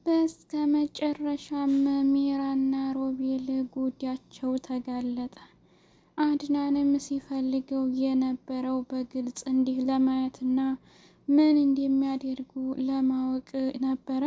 በስተመጨረሻም ሚራና ሮቤል ጉዳያቸው ተጋለጠ። አድናንም ሲፈልገው የነበረው በግልጽ እንዲህ ለማየትና ምን እንደሚያደርጉ ለማወቅ ነበረ።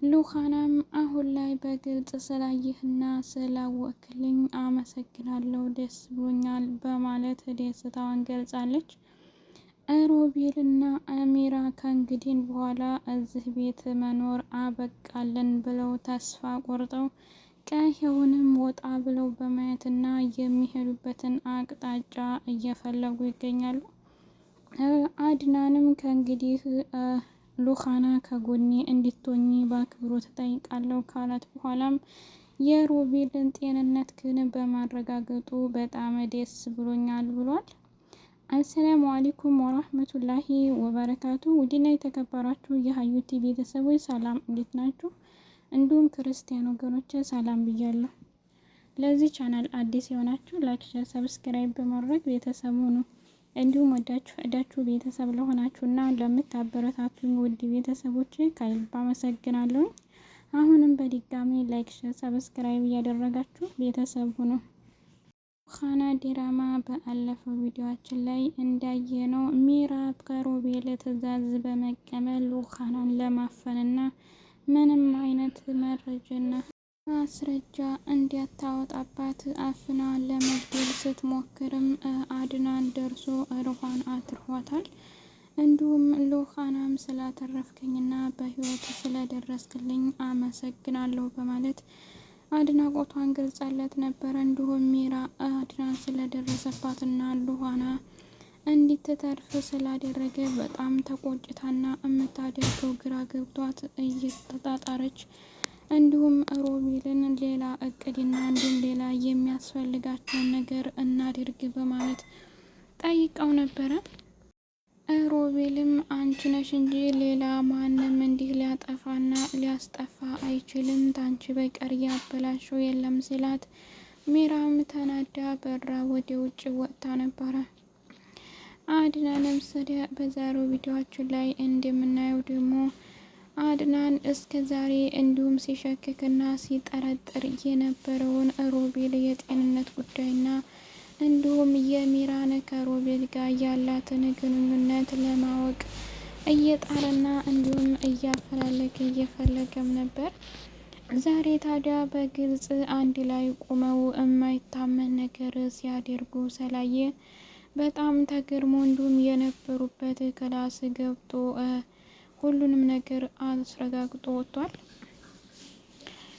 ሉሃናም አሁን ላይ በግልጽ ስላየህና ስላወቅልኝ አመሰግናለሁ፣ ደስ ብሎኛል በማለት ደስታዋን ገልጻለች። ሮቤልና አሚራ ከእንግዲህ በኋላ እዚህ ቤት መኖር አበቃልን ብለው ተስፋ ቆርጠው ቀየውንም ወጣ ብለው በማየትና የሚሄዱበትን አቅጣጫ እየፈለጉ ይገኛሉ። አድናንም ከእንግዲህ ሉሃና ከጎኔ እንድትሆኚ በአክብሮት እጠይቃለሁ ካላት በኋላም የሮቤልን ጤንነት ግን በማረጋገጡ በጣም ደስ ብሎኛል ብሏል። አሰላሙ አለይኩም ወራህመቱላሂ ወበረካቱ። ውድና የተከበራችሁ የሀዩቲ ቤተሰቦች ሰላም፣ እንዴት ናችሁ? እንዲሁም ክርስቲያን ወገኖች ሰላም ብያለሁ። ለዚህ ቻናል አዲስ የሆናችሁ ላይክ፣ ሼር፣ ሰብስክራይብ በማድረግ ቤተሰብ ሁኑ። እንዲሁም ወዳችሁ ቤተሰብ ለሆናችሁና ለምታበረታቱኝ ውድ ቤተሰቦች ከልብ አመሰግናለሁ። አሁንም በድጋሚ ላይክ፣ ሼር፣ ሰብስክራይብ እያደረጋችሁ ቤተሰብ ሁኑ። ሉሃና ድራማ በአለፈው ቪዲዮአችን ላይ እንዳየነው ሚራ ከሮቤል ትዕዛዝ በመቀበል ሉሃናን ለማፈንና ምንም አይነት መረጃና ማስረጃ እንዲያታወጣባት አፍና ለመግደል ስትሞክርም አድናን ደርሶ ሩሃን አትርፏታል። እንዲሁም ሉሃናም ስላተረፍከኝና በህይወት ስለደረስክልኝ አመሰግናለሁ በማለት አድናቆቷን ገልጻለት ነበር። እንዲሁም ሚራ አድናን ስለደረሰባትና ሉሃና እንድትተርፍ ስላደረገ በጣም ተቆጭታና የምታደርገው ግራ ገብቷት እየተጣጣረች እንዲሁም ሮቤልን ሌላ እቅድና እንዲሁም ሌላ የሚያስፈልጋቸውን ነገር እናድርግ በማለት ጠይቀው ነበረ። ሮቤልም አንቺ ነሽ እንጂ ሌላ ማንም እንዲህ ሊያጠፋና ሊያስጠፋ አይችልም፣ ታንቺ በቀር ያበላሸው የለም ሲላት ሚራም ተናዳ በራ ወደ ውጭ ወጥታ ነበረ። አድናንም በዛሬው ቪዲዮአችን ላይ እንደምናየው ደግሞ አድናን እስከ ዛሬ እንዲሁም ሲሸክክና ሲጠረጥር የነበረውን ሮቤል የጤንነት ጉዳይና እንዲሁም የሚራን ከሮቤል ጋር ያላትን ግንኙነት ለማወቅ እየጣረና እንዲሁም እየፈለገም ነበር። ዛሬ ታዲያ በግልጽ አንድ ላይ ቁመው የማይታመን ነገር ሲያደርጉ ስላየ በጣም ተገርሞ እንዲሁም የነበሩበት ክላስ ገብቶ ሁሉንም ነገር አስረጋግጦ ወጥቷል።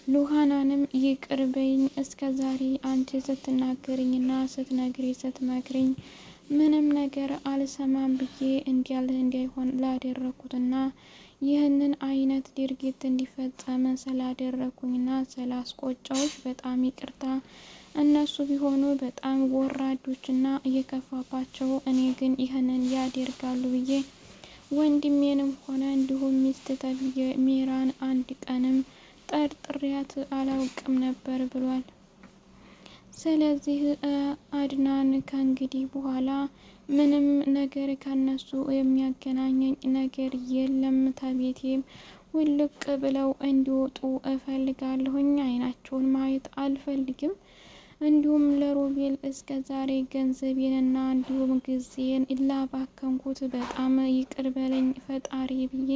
ሉሃናንም ይቅር በይኝ፣ እስከ ዛሬ አንቺ ስትናገርኝና ስትነግሪ ስትመክርኝ ምንም ነገር አልሰማም ብዬ እንዳይሆን ላደረኩትና ይህንን አይነት ድርጊት እንዲፈጸም ስላደረኩኝና ስላስቆጫዎች በጣም ይቅርታ። እነሱ ቢሆኑ በጣም ወራዶችና እየከፋባቸው፣ እኔ ግን ይህንን ያደርጋሉ ብዬ ወንድሜንም ሆነ እንዲሁም ሚስት ተብዬ ሚራን አንድ ቀንም ጠርጥሪያት አላውቅም ነበር ብሏል። ስለዚህ አድናን ከእንግዲህ በኋላ ምንም ነገር ከነሱ የሚያገናኘኝ ነገር የለም፣ ተቤቴም ውልቅ ብለው እንዲወጡ እፈልጋለሁኝ፣ አይናቸውን ማየት አልፈልግም። እንዲሁም ለሮቤል እስከ ዛሬ ገንዘቤንና እንዲሁም ጊዜን ላባከንኩት በጣም ይቅር በለኝ ፈጣሪ ብዬ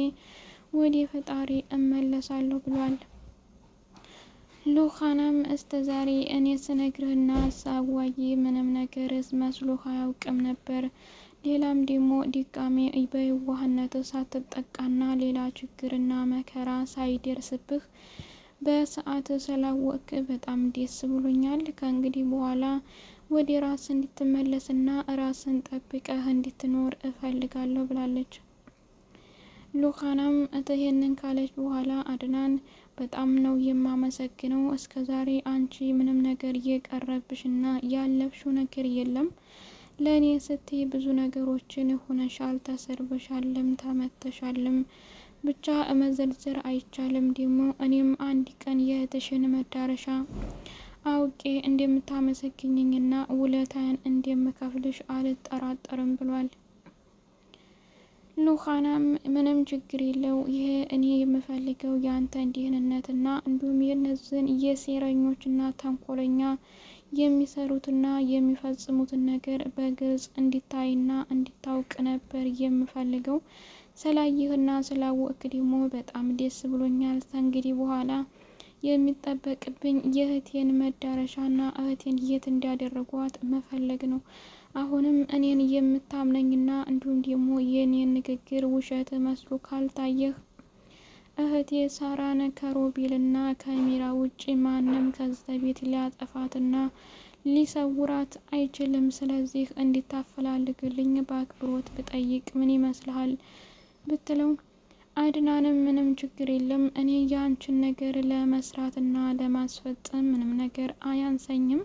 ወደ ፈጣሪ እመለሳለሁ ብሏል። ሉሃናም እስከ ዛሬ እኔ ስነግርህና ሳዋይ ምንም ነገር መስሎህ አያውቅም ነበር። ሌላም ደግሞ ድጋሜ በየዋህነት ሳትጠቃና ሌላ ችግርና መከራ ሳይደርስብህ በሰዓት ስላወቅ በጣም ደስ ብሎኛል። ከእንግዲህ በኋላ ወደ ራስ እንድትመለስና ራስን ጠብቀህ እንድትኖር እፈልጋለሁ ብላለች። ሉሃናም ይሄንን ካለች በኋላ አድናን በጣም ነው የማመሰግነው፣ እስከ ዛሬ አንቺ ምንም ነገር የቀረብሽና ያለፍሽው ነገር የለም። ለእኔ ስትይ ብዙ ነገሮችን ሆነሻል፣ ተሰርበሻልም ተመተሻልም፣ ብቻ መዘርዘር አይቻልም። ደግሞ እኔም አንድ ቀን የእህትሽን መዳረሻ አውቄ እንደምታመሰግኝኝና ውለታን እንደምከፍልሽ አልጠራጠርም ብሏል። ሉሃናም ምንም ችግር የለው፣ ይሄ እኔ የምፈልገው የአንተን ደህንነትና እንዲሁም የነዚህን የሴረኞችና ተንኮለኛ የሚሰሩትና የሚፈጽሙትን ነገር በግልጽ እንዲታይና እንዲታውቅ ነበር የምፈልገው። ስላየህና ስላወቅክ ደግሞ በጣም ደስ ብሎኛል። ከእንግዲህ በኋላ የሚጠበቅብኝ የእህቴን መዳረሻና እህቴን የት እንዳደረጓት መፈለግ ነው። አሁንም እኔን የምታምነኝና እንዲሁም ደግሞ የእኔን ንግግር ውሸት መስሎ ካልታየህ እህቴ ሳራን ከሮቤልና ከሚራ ውጭ ማንም ከዚህ ቤት ሊያጠፋትና ሊሰውራት አይችልም። ስለዚህ እንዲታፈላልግልኝ በአክብሮት ብጠይቅ ምን ይመስልሃል ብትለው፣ አድናንም ምንም ችግር የለም፣ እኔ የአንችን ነገር ለመስራትና ለማስፈጸም ምንም ነገር አያንሰኝም።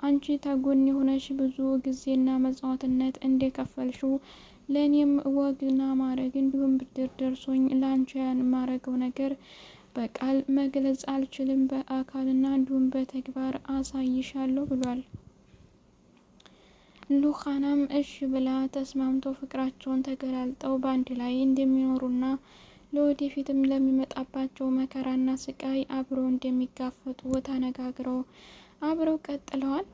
አንቺ ተጎን የሆነሽ ብዙ ጊዜና መስዋዕትነት እንደከፈልሽው ለእኔም ወግና ማድረግ እንዲሁም ብድር ደርሶኝ ለአንቺ ያን ማረገው ነገር በቃል መግለጽ አልችልም፣ በአካልና እንዲሁም በተግባር አሳይሻለሁ ብሏል። ሉሃናም እሺ ብላ ተስማምቶ ፍቅራቸውን ተገላልጠው በአንድ ላይ እንደሚኖሩና ለወደፊትም ለሚመጣባቸው መከራና ስቃይ አብረው እንደሚጋፈጡ ተነጋግረው አብረው ቀጥለዋል።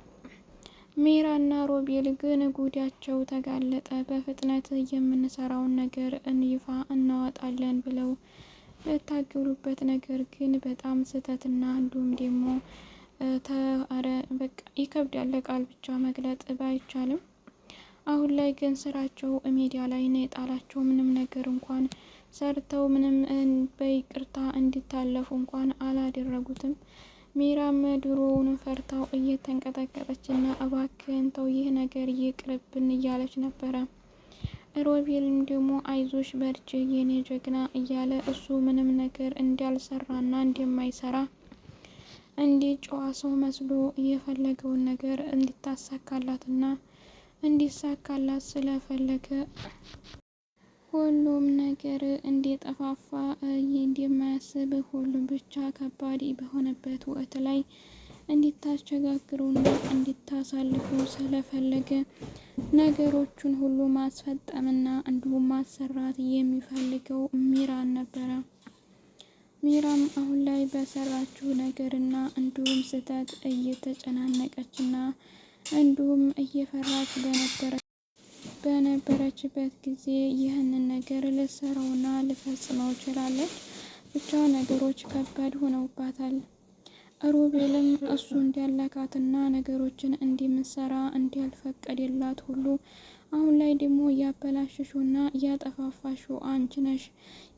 ሜራና ሮቤል ግን ጉዳቸው ተጋለጠ። በፍጥነት የምንሰራውን ነገር ይፋ እናወጣለን ብለው በታገሉበት ነገር ግን በጣም ስህተትና እንዲሁም ደግሞ በቃ ይከብዳል፣ ቃል ብቻ መግለጥ ባይቻልም። አሁን ላይ ግን ስራቸው ሚዲያ ላይ ነው የጣላቸው። ምንም ነገር እንኳን ሰርተው ምንም በይቅርታ እንዲታለፉ እንኳን አላደረጉትም። ሚራም ድሮውን ፈርታው እየተንቀጠቀጠችና እባክህን ተው፣ ይህ ነገር ይቅርብን እያለች ነበረ። ሮቤልም ደግሞ አይዞሽ በርቺ የኔ ጀግና እያለ እሱ ምንም ነገር እንዳልሰራና እንደማይሰራ እንዲ ጨዋ ሰው መስሎ የፈለገውን ነገር እንዲታሳካላትና እንዲሳካላት ስለፈለገ ሁሉም ነገር እንደጠፋፋ እንደማያስብ ሁሉም ብቻ ከባድ በሆነበት ወቅት ላይ እንዲታስቸጋግሩና እንዲታሳልፉ ስለፈለገ ነገሮቹን ሁሉ ማስፈጸምና እንዲሁም ማሰራት የሚፈልገው ሚራን ነበረ። ሚራም አሁን ላይ በሰራችው ነገርና እንዲሁም ስህተት እየተጨናነቀችና እንዲሁም እየፈራች በነበረችበት ጊዜ ይህንን ነገር ልትሰራውና ልፈጽመው ችላለች። ብቻ ነገሮች ከባድ ሆነውባታል። ሮቤልም እሱ እንዲያላካትና ነገሮችን እንዲምሰራ እንዲያልፈቀደላት ሁሉ አሁን ላይ ደግሞ እያበላሸሹና እያጠፋፋሹ አንቺ ነሽ።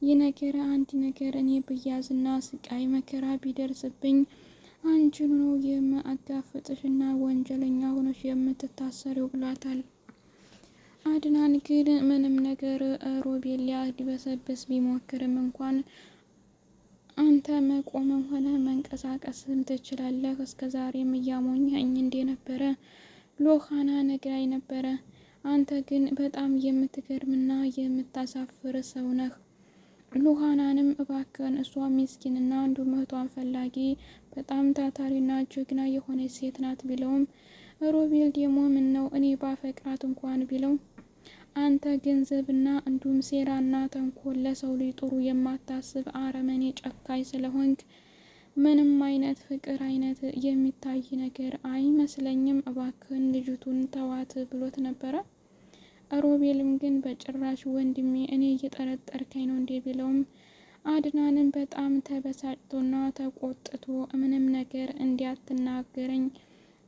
ይህ ነገር አንድ ነገር እኔ ብያዝና ስቃይ መከራ ቢደርስብኝ አንቺን ነው የማጋፍጥሽና ወንጀለኛ ሆነሽ የምትታሰሪው ብሏታል። አድናን ግን ምንም ነገር ሮቤል ሊያድበሰብስ ቢሞክርም እንኳን አንተ መቆምም ሆነ መንቀሳቀስም ትችላለህ፣ እስከ ዛሬም እያሞኘኝ እንደነበረ ሉሃና ነግራኝ ነበረ። አንተ ግን በጣም የምትገርምና የምታሳፍር ሰው ነህ። ሉሃናንም እባክህን፣ እሷ ሚስኪንና እንዲሁም እህቷን ፈላጊ በጣም ታታሪና ጀግና የሆነች ሴት ናት ቢለውም ሮቤል ደግሞ ምን ነው እኔ ባፈቅራት እንኳን ቢለው አንተ ገንዘብና እንዲሁም ሴራና ተንኮል ለሰው ልጅ ጥሩ የማታስብ አረመኔ ጨካኝ ስለሆንክ ምንም አይነት ፍቅር አይነት የሚታይ ነገር አይመስለኝም፣ እባክህን ልጅቱን ተዋት ብሎት ነበረ። ሮቤልም ግን በጭራሽ ወንድሜ እኔ እየጠረጠርከኝ ነው እንዴ ቢለውም አድናንም በጣም ተበሳጭቶና ተቆጥቶ ምንም ነገር እንዲያትናገረኝ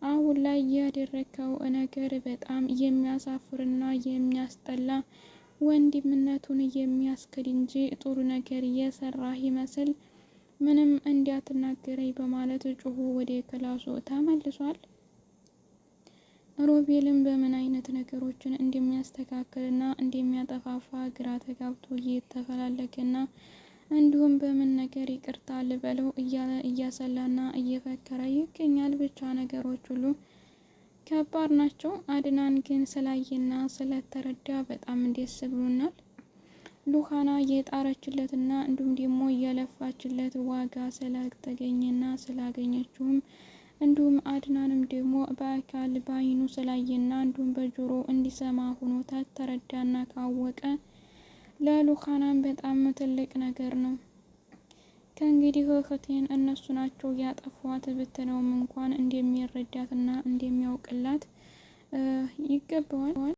አሁን ላይ ያደረከው ነገር በጣም የሚያሳፍርና የሚያስጠላ ወንድምነቱን የሚያስክድ እንጂ ጥሩ ነገር እየሰራህ ይመስል ምንም እንዲያትናገረኝ በማለት ጩሁ ወደ ክላሱ ተመልሷል። ሮቤልም በምን አይነት ነገሮችን እንደሚያስተካክልና እንደሚያጠፋፋ ግራ ተጋብቶ እየተፈላለገና እንዲሁም በምን ነገር ይቅርታ ልበለው እያለ እያሰላና እየፈከረ ይገኛል። ብቻ ነገሮች ሁሉ ከባድ ናቸው። አድናን ግን ስላየና ስለተረዳ በጣም ደስ ብሎናል። ሉሃና የጣረችለትና እንዲሁም ደግሞ እየለፋችለት ዋጋ ስላተገኘና ስላገኘችውም እንዲሁም አድናንም ደግሞ በአካል በአይኑ ስላየና እንዲሁም በጆሮ እንዲሰማ ሆኖ ተረዳና ካወቀ ለሉኻናም በጣም ትልቅ ነገር ነው። ከእንግዲህ እህቴን እነሱ ናቸው ያጠፏት ብትለውም እንኳን እንደሚረዳትና እንደሚያውቅላት ይገባዋል።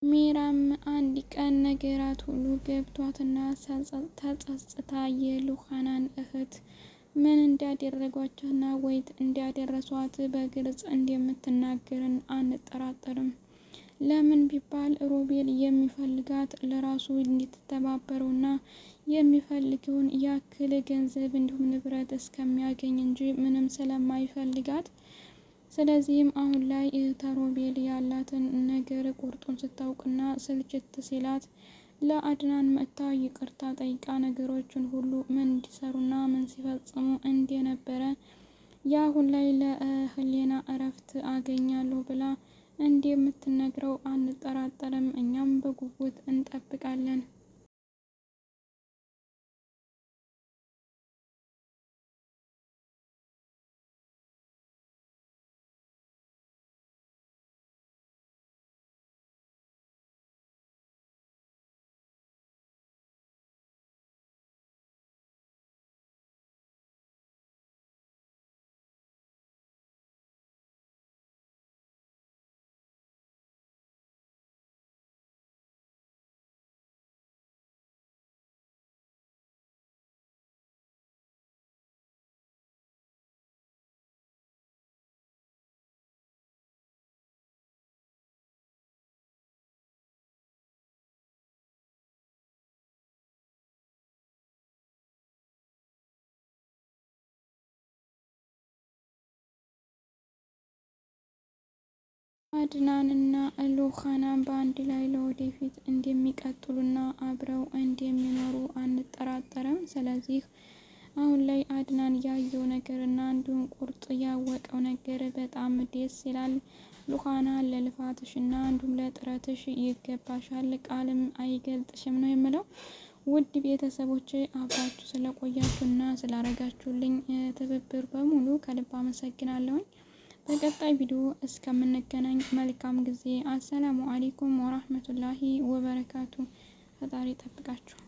ሜራም አንድ ቀን ነገራት ሁሉ ገብቷትና ተጸጽታ የሉኻናን እህት ምን እንዳደረጓቸውና ወይት እንዳደረሷት በግልጽ እንደምትናገርን አንጠራጠርም። ለምን ቢባል ሮቤል የሚፈልጋት ለራሱ እንድትተባበረውና የሚፈልገውን ያክል ገንዘብ እንዲሁም ንብረት እስከሚያገኝ እንጂ ምንም ስለማይፈልጋት። ስለዚህም አሁን ላይ ተሮቤል ያላትን ነገር ቁርጡን ስታውቅና ስልችት ሲላት ለአድናን መጥታ ይቅርታ ጠይቃ ነገሮችን ሁሉ ምን እንዲሰሩና ምን ሲፈጽሙ እንደነበረ የአሁን ላይ ለህሊና እረፍት አገኛለሁ ብላ እንደምትነግረው አንጠራጠርም። እኛም በጉጉት እንጠብቃለን። አድናንና ሉኻና በአንድ ላይ ለወደፊት እንደሚቀጥሉና አብረው እንደሚኖሩ አንጠራጠርም። ስለዚህ አሁን ላይ አድናን ያየው ነገርና እንዲሁም ቁርጥ ያወቀው ነገር በጣም ደስ ይላል። ሉኻና ለልፋትሽና እንዲሁም ለጥረትሽ ይገባሻል፣ ቃልም አይገልጥሽም ነው የምለው። ውድ ቤተሰቦች አብራችሁ ስለቆያችሁና ስላረጋችሁልኝ ትብብር በሙሉ ከልብ አመሰግናለሁኝ። በቀጣይ ቪዲዮ እስከምንገናኝ መልካም ጊዜ። አሰላሙ አለይኩም ወራህመቱላሂ ወበረካቱ። ፈጣሪ ጠብቃችሁ።